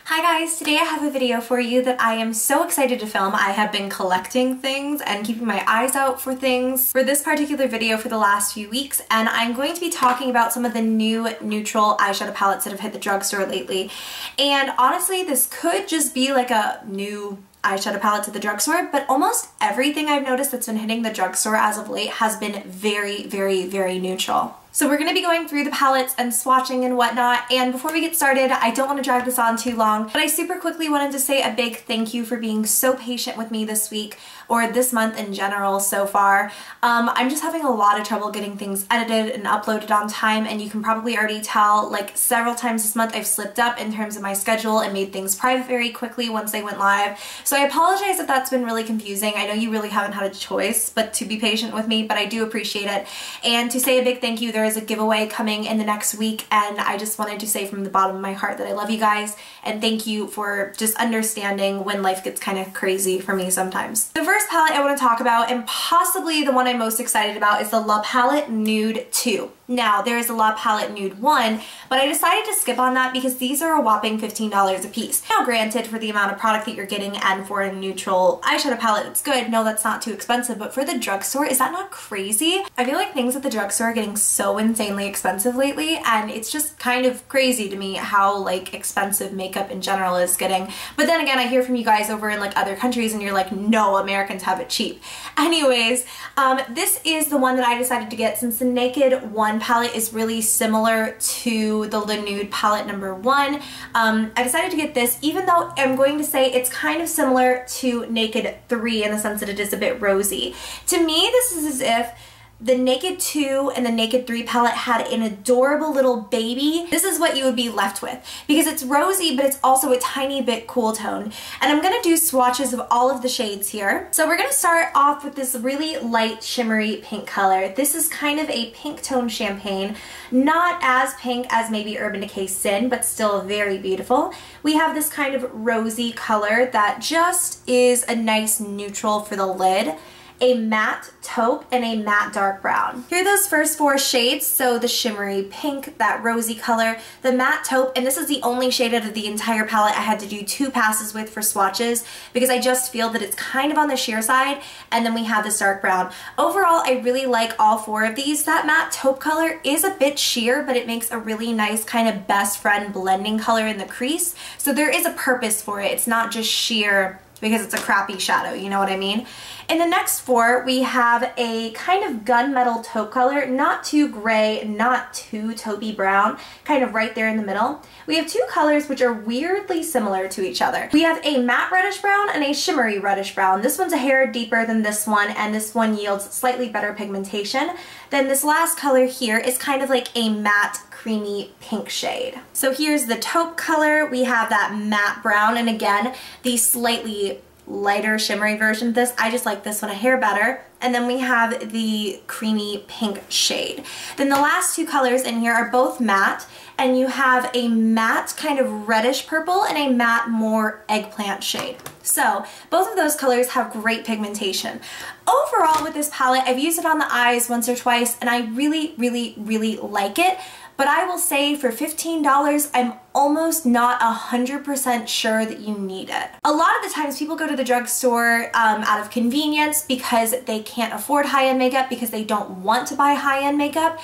Hi guys, today I have a video for you that I am so excited to film. I have been collecting things and keeping my eyes out for things for this particular video for the last few weeks, and I'm going to be talking about some of the new neutral eyeshadow palettes that have hit the drugstore lately. And honestly, this could just be like a new eyeshadow palette at the drugstore, but almost everything I've noticed that's been hitting the drugstore as of late has been very, very, very neutral. So we're going to be going through the palettes and swatching and whatnot, and before we get started, I don't want to drag this on too long, but I super quickly wanted to say a big thank you for being so patient with me this week, or this month in general so far. I'm just having a lot of trouble getting things edited and uploaded on time, and you can probably already tell, like, several times this month I've slipped up in terms of my schedule and made things private very quickly once they went live. So I apologize if that's been really confusing. I know you really haven't had a choice but to be patient with me, but I do appreciate it. And to say a big thank you, there is a giveaway coming in the next week, and I just wanted to say from the bottom of my heart that I love you guys and thank you for just understanding when life gets kind of crazy for me sometimes. The first palette I want to talk about, and possibly the one I'm most excited about, is the La Palette Nude 2. Now, there is a La Palette Nude 1, but I decided to skip on that because these are a whopping $15 a piece. Now, granted, for the amount of product that you're getting and for a neutral eyeshadow palette, it's good. No, that's not too expensive, but for the drugstore, is that not crazy? I feel like things at the drugstore are getting so insanely expensive lately, and it's just kind of crazy to me how, like, expensive makeup in general is getting. But then again, I hear from you guys over in, like, other countries, and you're like, no, Americans have it cheap. Anyways, this is the one that I decided to get since the Naked 1 palette is really similar to the La Nude palette number 1. I decided to get this, even though I'm going to say it's kind of similar to Naked 3 in the sense that it is a bit rosy. To me, this is as if the Naked 2 and the Naked 3 palette had an adorable little baby. This is what you would be left with because it's rosy, but it's also a tiny bit cool tone. And I'm going to do swatches of all of the shades here. So we're going to start off with this really light shimmery pink color. This is kind of a pink tone champagne, not as pink as maybe Urban Decay Sin, but still very beautiful. We have this kind of rosy color that just is a nice neutral for the lid, a matte taupe, and a matte dark brown. Here are those first four shades, so the shimmery pink, that rosy color, the matte taupe, and this is the only shade out of the entire palette I had to do 2 passes with for swatches because I just feel that it's kind of on the sheer side, and then we have this dark brown. Overall, I really like all 4 of these. That matte taupe color is a bit sheer, but it makes a really nice kind of best friend blending color in the crease, so there is a purpose for it. It's not just sheer because it's a crappy shadow, you know what I mean? In the next 4, we have a kind of gunmetal taupe color, not too gray, not too taupey brown, kind of right there in the middle. We have 2 colors which are weirdly similar to each other. We have a matte reddish brown and a shimmery reddish brown. This one's a hair deeper than this one, and this one yields slightly better pigmentation. Then this last color here is kind of like a matte creamy pink shade. So here's the taupe color, we have that matte brown, and again, the slightly lighter shimmery version of this. I just like this one a hair better. And then we have the creamy pink shade. Then the last 2 colors in here are both matte, and you have a matte kind of reddish purple and a matte more eggplant shade. So both of those colors have great pigmentation. Overall with this palette, I've used it on the eyes once or twice, and I really, really, really like it. But I will say for $15, I'm almost not 100% sure that you need it. A lot of the times people go to the drugstore out of convenience because they can't afford high-end makeup, because they don't want to buy high-end makeup.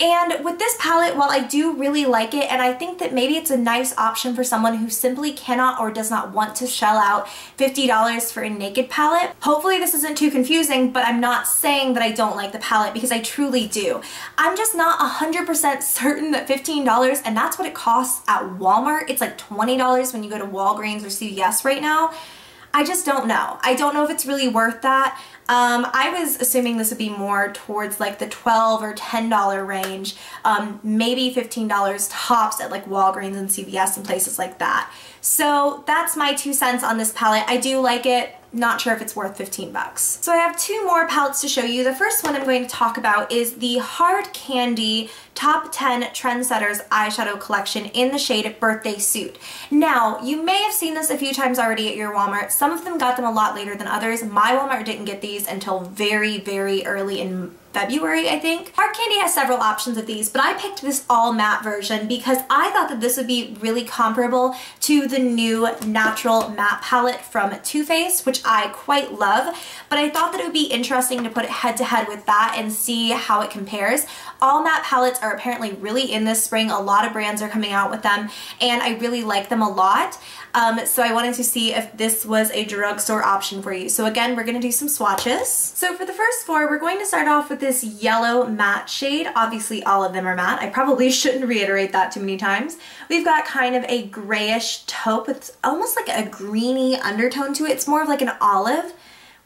And with this palette, while I do really like it, and I think that maybe it's a nice option for someone who simply cannot or does not want to shell out $50 for a Naked palette, hopefully this isn't too confusing, but I'm not saying that I don't like the palette because I truly do. I'm just not 100% certain that $15, and that's what it costs at Walmart. It's like $20 when you go to Walgreens or CVS right now. I just don't know. I don't know if it's really worth that. I was assuming this would be more towards like the $12 or $10 range, maybe $15 tops at like Walgreens and CVS and places like that. So that's my 2 cents on this palette. I do like it. Not sure if it's worth 15 bucks. So I have 2 more palettes to show you. The first one I'm going to talk about is the Hard Candy Top 10 Trendsetters eyeshadow collection in the shade Birthday Suit. Now, you may have seen this a few times already at your Walmart. Some of them got them a lot later than others. My Walmart didn't get these until very, very early in February, I think. Hard Candy has several options of these, but I picked this all matte version because I thought that this would be really comparable to the new Natural Matte Palette from Too Faced, which I quite love, but I thought that it would be interesting to put it head to head with that and see how it compares. All matte palettes are apparently really in this spring. A lot of brands are coming out with them, and I really like them a lot. So I wanted to see if this was a drugstore option for you. So again, we're gonna do some swatches. So for the first four, we're going to start off with this yellow matte shade. Obviously all of them are matte. I probably shouldn't reiterate that too many times. We've got kind of a grayish taupe with almost like a greeny undertone to it. It's more of like an olive.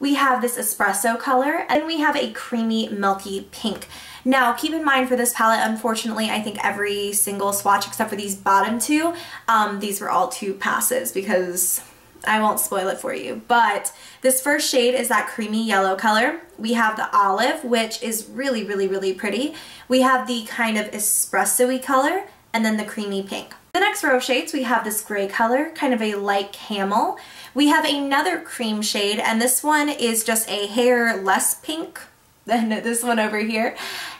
We have this espresso color, and we have a creamy milky pink. Now, keep in mind for this palette, unfortunately, I think every single swatch except for these bottom two, these were all 2 passes because I won't spoil it for you. But this first shade is that creamy yellow color. We have the olive, which is really, really, really pretty. We have the kind of espresso-y color, and then the creamy pink. The next row of shades, we have this gray color, kind of a light camel. We have another cream shade, and this one is just a hair less pink than this one over here.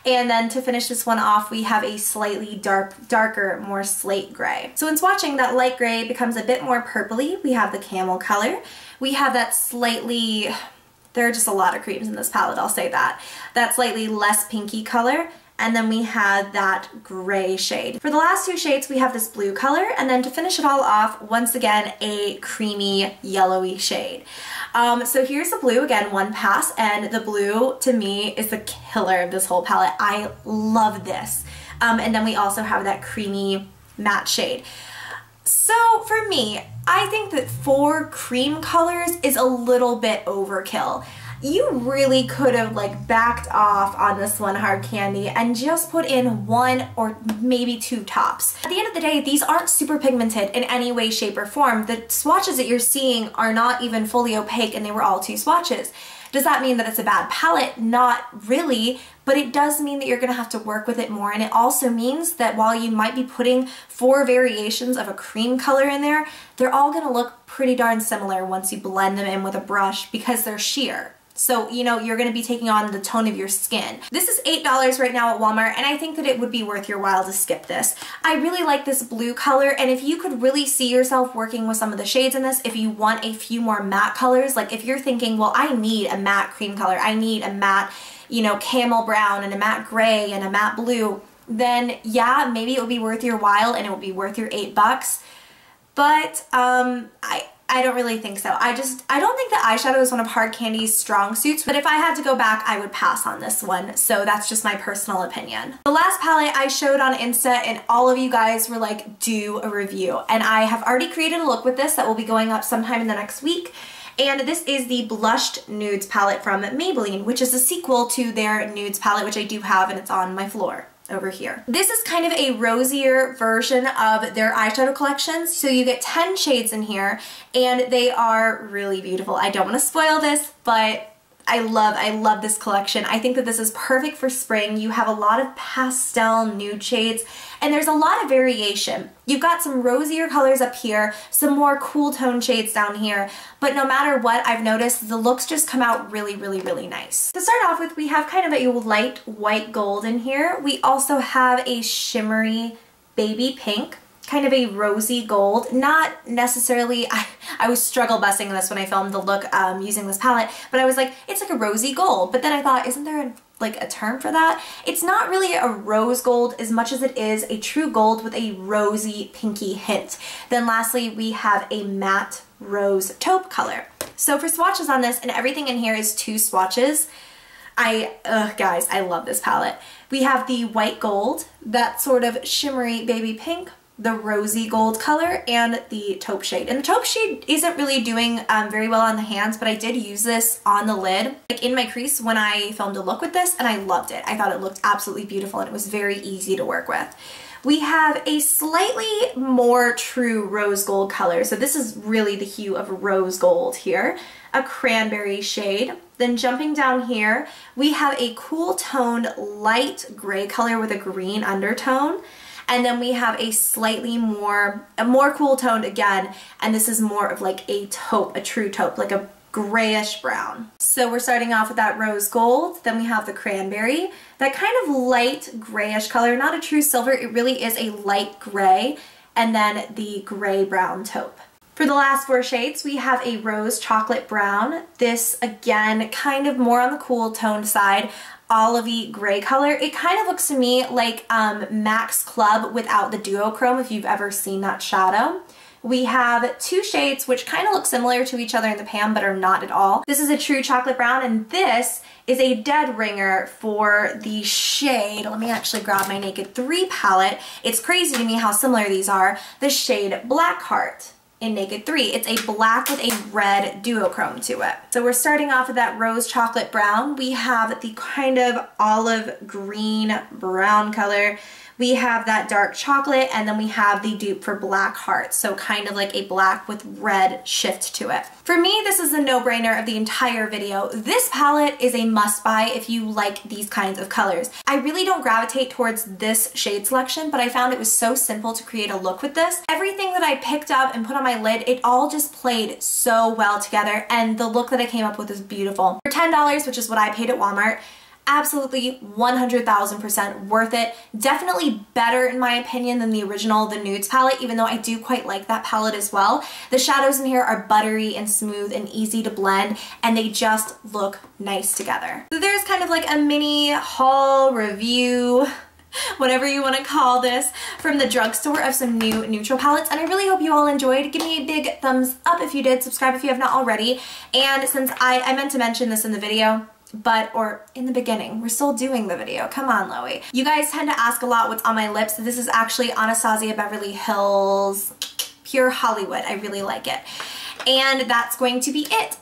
And then to finish this one off, we have a slightly darker, more slate gray. So in swatching, that light gray becomes a bit more purpley. We have the camel color. We have that slightly, there are just a lot of creams in this palette, I'll say that. That slightly less pinky color. And then we had that gray shade. For the last 2 shades, we have this blue color, and then to finish it all off, once again, a creamy yellowy shade. So here's the blue, again, 1 pass, and the blue, to me, is the killer of this whole palette. I love this. And then we also have that creamy matte shade. So for me, I think that 4 cream colors is a little bit overkill. You really could have like backed off on this one, Hard Candy, and just put in 1 or maybe 2 tops. At the end of the day, these aren't super pigmented in any way, shape, or form. The swatches that you're seeing are not even fully opaque, and they were all 2 swatches. Does that mean that it's a bad palette? Not really, but it does mean that you're gonna have to work with it more, and it also means that while you might be putting 4 variations of a cream color in there, they're all gonna look pretty darn similar once you blend them in with a brush because they're sheer. So, you know, you're going to be taking on the tone of your skin. This is $8 right now at Walmart, and I think that it would be worth your while to skip this. I really like this blue color, and if you could really see yourself working with some of the shades in this, if you want a few more matte colors, like if you're thinking, well, I need a matte cream color, I need a matte, you know, camel brown and a matte gray and a matte blue, then yeah, maybe it would be worth your while and it would be worth your $8. But I don't really think so. I don't think that eyeshadow is one of Hard Candy's strong suits, but if I had to go back, I would pass on this one. So that's just my personal opinion. The last palette I showed on Insta, and all of you guys were like, do a review. And I have already created a look with this that will be going up sometime in the next week. And this is the Blushed Nudes palette from Maybelline, which is a sequel to their Nudes palette, which I do have, and it's on my floor over here. This is kind of a rosier version of their eyeshadow collections. So you get 10 shades in here, and they are really beautiful. I don't want to spoil this, but I love this collection. I think that this is perfect for spring. You have a lot of pastel nude shades, and there's a lot of variation. You've got some rosier colors up here, some more cool tone shades down here, but no matter what, I've noticed the looks just come out really, really, really nice. To start off with, we have kind of a light white gold in here. We also have a shimmery baby pink, kind of a rosy gold, not necessarily, I was struggle busting this when I filmed the look using this palette, but I was like, it's like a rosy gold, but then I thought, isn't there like a term for that? It's not really a rose gold as much as it is a true gold with a rosy pinky hint. Then lastly, we have a matte rose taupe color. So for swatches on this, and everything in here is 2 swatches, guys, I love this palette. We have the white gold, that sort of shimmery baby pink, the rosy gold color, and the taupe shade. And the taupe shade isn't really doing very well on the hands, but I did use this on the lid, like in my crease when I filmed a look with this, and I loved it. I thought it looked absolutely beautiful, and it was very easy to work with. We have a slightly more true rose gold color. So this is really the hue of rose gold here. A cranberry shade. Then jumping down here, we have a cool toned light gray color with a green undertone. And then we have a slightly more cool toned again, and this is more of like a taupe, a true taupe, like a grayish brown. So we're starting off with that rose gold, then we have the cranberry, that kind of light grayish color, not a true silver, it really is a light gray, and then the gray brown taupe. For the last 4 shades, we have a rose chocolate brown. This, again, kind of more on the cool toned side, olivey gray color. It kind of looks to me like Max Club without the duochrome, if you've ever seen that shadow. We have 2 shades which kind of look similar to each other in the pan but are not at all. This is a true chocolate brown, and this is a dead ringer for the shade. Let me actually grab my Naked 3 palette. It's crazy to me how similar these are. The shade Blackheart in Naked 3. It's a black with a red duochrome to it. So we're starting off with that rose chocolate brown. We have the kind of olive green brown color. We have that dark chocolate, and then we have the dupe for Blackheart, so kind of like a black with red shift to it. For me, this is a no-brainer of the entire video. This palette is a must-buy if you like these kinds of colors. I really don't gravitate towards this shade selection, but I found it was so simple to create a look with this. Everything that I picked up and put on my lid, it all just played so well together, and the look that I came up with is beautiful. For $10, which is what I paid at Walmart, absolutely 100,000% worth it. Definitely better in my opinion than the original, the Nudes palette, even though I do quite like that palette as well. The shadows in here are buttery and smooth and easy to blend, and they just look nice together. So there's kind of like a mini haul review, whatever you want to call this, from the drugstore of some new neutral palettes, and I really hope you all enjoyed. Give me a big thumbs up if you did, subscribe if you have not already, and since I meant to mention this in the video, or in the beginning, we're still doing the video. Come on, Loey. You guys tend to ask a lot what's on my lips. This is actually Anastasia Beverly Hills Pure Hollywood. I really like it. And that's going to be it.